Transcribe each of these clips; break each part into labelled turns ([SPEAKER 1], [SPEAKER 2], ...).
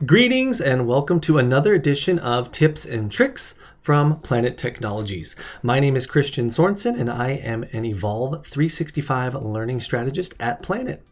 [SPEAKER 1] Greetings and welcome to another edition of Tips and Tricks from Planet Technologies. My name is Christian Sorensen and I am an Evolve 365 learning strategist at Planet.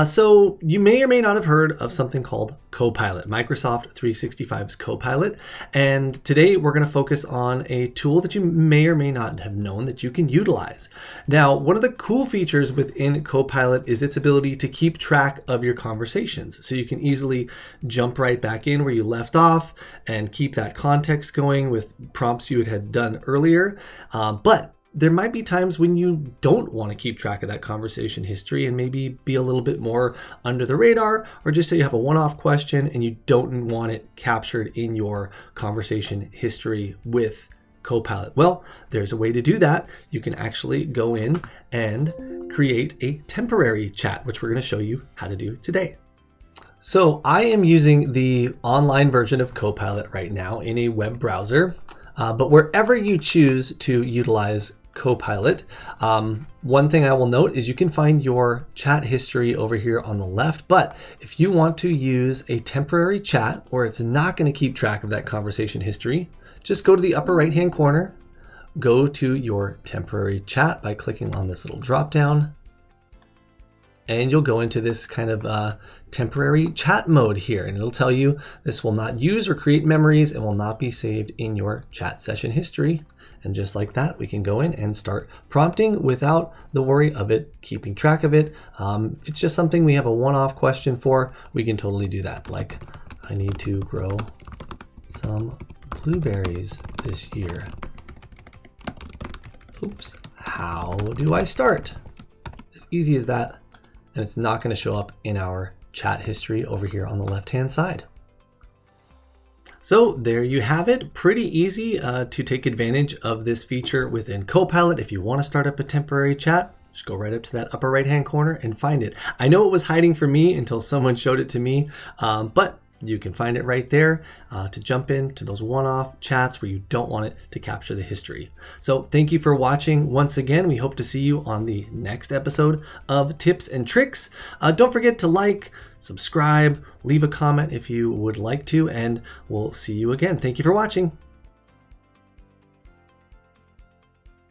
[SPEAKER 1] So you may or may not have heard of something called Copilot, Microsoft 365's Copilot. And today we're going to focus on a tool that you may or may not have known that you can utilize. Now, one of the cool features within Copilot is its ability to keep track of your conversations. So you can easily jump right back in where you left off and keep that context going with prompts you had done earlier. But there might be times when you don't want to keep track of that conversation history and maybe be a little bit more under the radar, or just say you have a one-off question and you don't want it captured in your conversation history with Copilot. Well, there's a way to do that. You can actually go in and create a temporary chat, which we're going to show you how to do today. So I am using the online version of Copilot right now in a web browser, but wherever you choose to utilize Copilot, one thing I will note is you can find your chat history over here on the left, but if you want to use a temporary chat where it's not going to keep track of that conversation history, just go to the upper right hand corner, go to your temporary chat by clicking on this little drop down, and you'll go into this kind of temporary chat mode here, and it'll tell you this will not use or create memories and will not be saved in your chat session history. And just like that, we can go in and start prompting without the worry of it keeping track of it. If it's just something we have a one-off question for, we can totally do that. Like, I need to grow some blueberries this year. Oops, how do I start? As easy as that. And it's not going to show up in our chat history over here on the left-hand side. So there you have it. Pretty easy to take advantage of this feature within Copilot. If you want to start up a temporary chat, just go right up to that upper right-hand corner and find it. I know it was hiding from me until someone showed it to me, but you can find it right there to jump into those one-off chats where you don't want it to capture the history. So thank you for watching once again. We hope to see you on the next episode of Tips and Tricks. Don't forget to like, subscribe, leave a comment if you would like to, and we'll see you again. Thank you for watching.